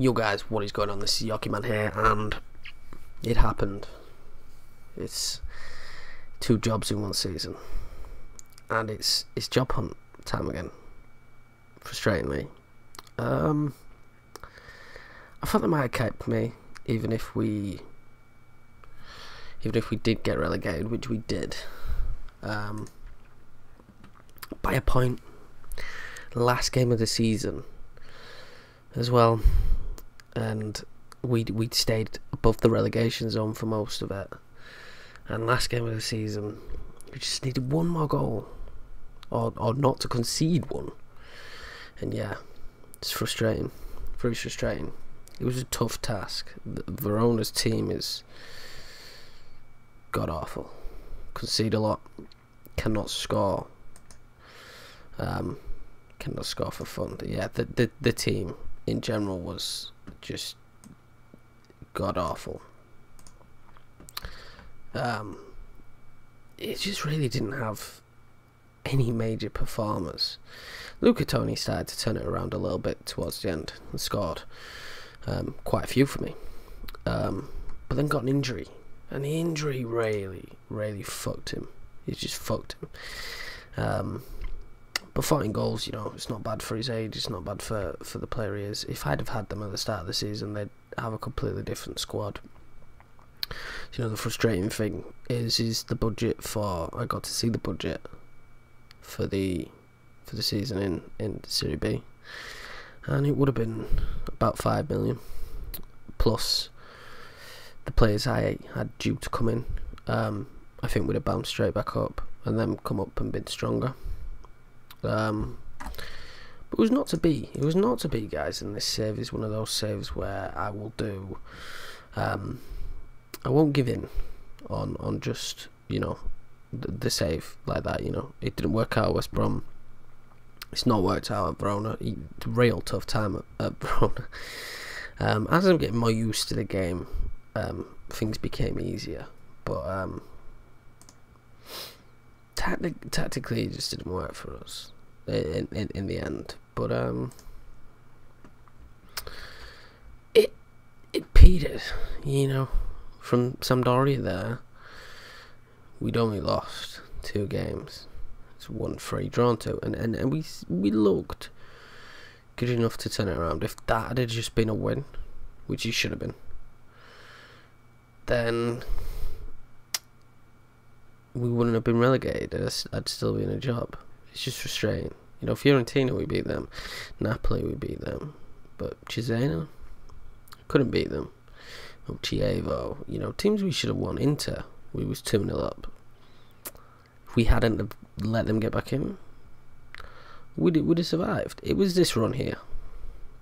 Yo guys, what is going on? This is Yoki Man here, and it happened. It's 2 jobs in 1 season, and it's job hunt time again. Frustratingly, I thought they might have kept me, even if we did get relegated, which we did, by a point. Last game of the season as well. And we'd stayed above the relegation zone for most of it, and last game of the season we just needed 1 more goal or not to concede one, and yeah, it's frustrating, very frustrating. It was a tough task. Verona's team is god awful, concede a lot, cannot score for fun. Yeah, the team in general was just god awful. It just really didn't have any major performers. Luca Toni started to turn it around a little bit towards the end and scored quite a few for me, but then got an injury, and the injury really fucked him. It just fucked him. But 14 goals, you know, it's not bad for his age. It's not bad for the player he is. If I'd have had them at the start of the season, they'd have a completely different squad. You know, the frustrating thing is the budget for. I got to see the budget for the season in Serie B, and it would have been about 5 million plus the players I had due to come in. I think we'd have bounced straight back up and then come up and been stronger. But it was not to be. It was not to be, guys. And this save is one of those saves where I will do. I won't give in on just, you know, the save like that. You know, it didn't work out at West Brom. It's not worked out at Verona. It's a real tough time at Verona. As I'm getting more used to the game, things became easier. But tactically, it just didn't work for us in the end. But it petered, you know. From Sampdoria there, we'd only lost 2 games. It's 1-3 drawn to, and we looked good enough to turn it around. If that had just been a win, which it should have been, then we wouldn't have been relegated. I'd still be in a job. It's just frustrating. You know, Fiorentina, we beat them. Napoli, we beat them. But Cesena, couldn't beat them. Oh, Chievo, you know, teams we should have won. Inter, we was 2-0 up. If we hadn't have let them get back in, we'd have survived. It was this run here.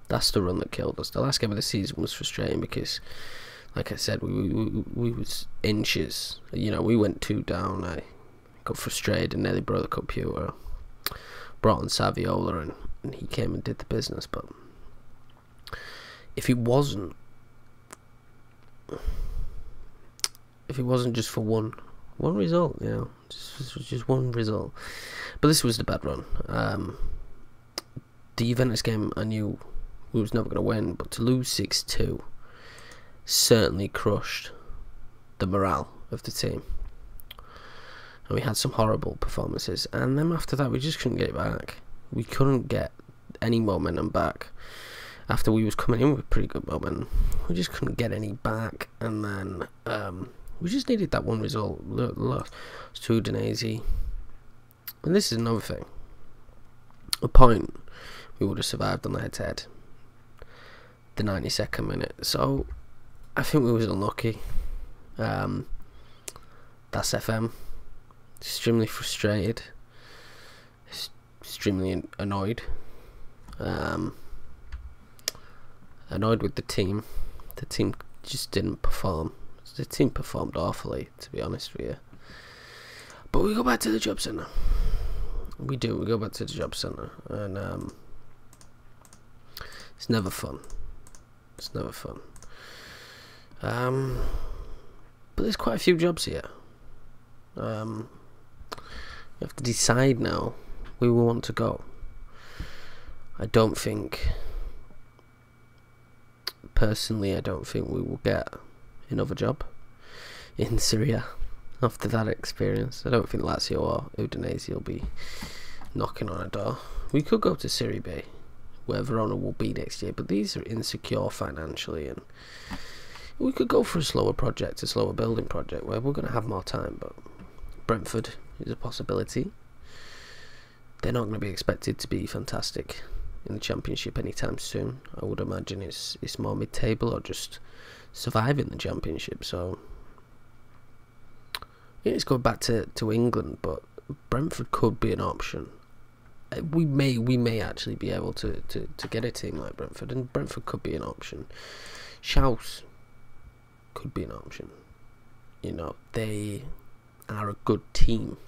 That's the run that killed us. The last game of the season was frustrating because, like I said, we was inches. You know, we went 2 down. I got frustrated and nearly broke the computer. Brought on Saviola and he came and did the business. But if it wasn't just for one result, you know, just one result. But this was the bad run. The Juventus game, I knew we was never going to win, but to lose 6-2 certainly crushed the morale of the team. And we had some horrible performances, and then after that we just couldn't get it back. We couldn't get any momentum back. After we was coming in with pretty good momentum, we just couldn't get any back, and then we just needed that one result. Lost to Udinese, and this is another thing. A point, we would have survived on the head-to-head. The 92nd minute, so I think we was unlucky. That's FM. Extremely frustrated, extremely annoyed. Annoyed with the team. The team just didn't perform. The team performed awfully, to be honest with you. But we go back to the job centre. We do. We go back to the job centre, and it's never fun. It's never fun. But there's quite a few jobs here. We have to decide now where we want to go. I don't think personally, I don't think we will get another job in Syria after that experience. I don't think Lazio or Udinese will be knocking on a door. We could go to Serie B, where Verona will be next year, but these are insecure financially, and we could go for a slower building project, where we're going to have more time. But Brentford is a possibility. They're not going to be expected to be fantastic in the Championship anytime soon. I would imagine it's more mid-table or just surviving the Championship. So yeah, it's going back to England, but Brentford could be an option. We may actually be able to get a team like Brentford, and Brentford could be an option. Schaus could be an option. You know, they are a good team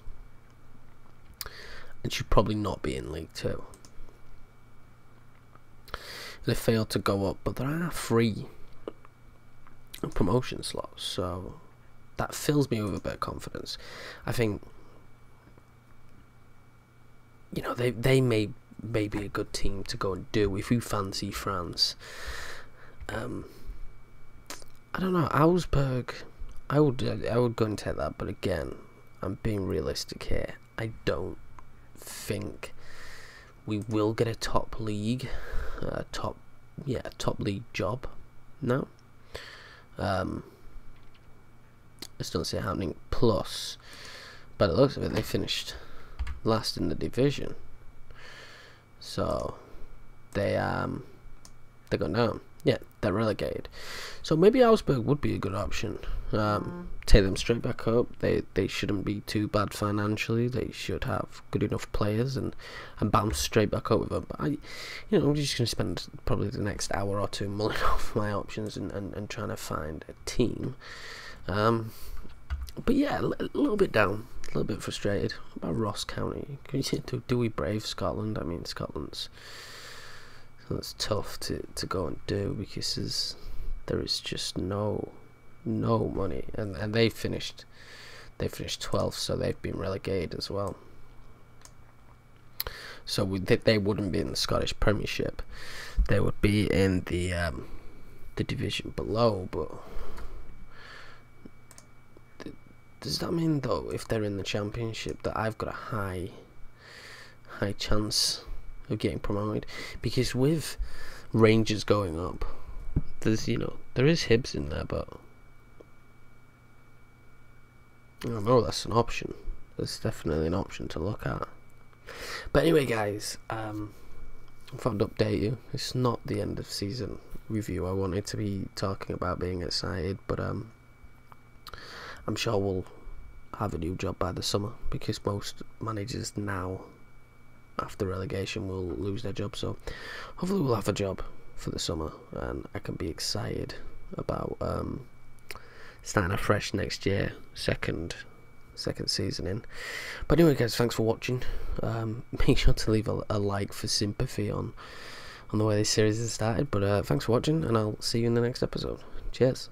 and should probably not be in League Two. They failed to go up, but there are 3 promotion slots, so that fills me with a bit of confidence. I think, you know, they may be a good team to go and do if you fancy France. I don't know, Augsburg, I would go and take that, but again, I'm being realistic here. I don't think we will get a top league job. No, I just don't see it happening. Plus, by the looks of it, they finished last in the division, so they gone down. Yeah, they're relegated. So maybe Augsburg would be a good option. Take them straight back up. They shouldn't be too bad financially. They should have good enough players and bounce straight back up with them. But I'm just going to spend probably the next hour or two mulling off my options and trying to find a team. But yeah, a little bit down, a little bit frustrated about Ross County. Do we brave Scotland? I mean, Scotland's... That's tough to go and do, because there is just no money, and they finished 12th, so they've been relegated as well. So they wouldn't be in the Scottish Premiership; they would be in the division below. But does that mean, though, if they're in the Championship, that I've got a high chance of getting promoted? Because with Rangers going up, there is Hibs in there, but I don't know, that's an option. That's definitely an option to look at. But anyway, guys, I thought I'd update you. It's not the end of season review. I wanted to be talking about being excited, but I'm sure we'll have a new job by the summer, because most managers now, after relegation, will lose their job. So hopefully we'll have a job for the summer, and I can be excited about starting afresh next year, second season in. But anyway, guys, thanks for watching. Make sure to leave a like for sympathy on the way this series has started. But thanks for watching, and I'll see you in the next episode. Cheers.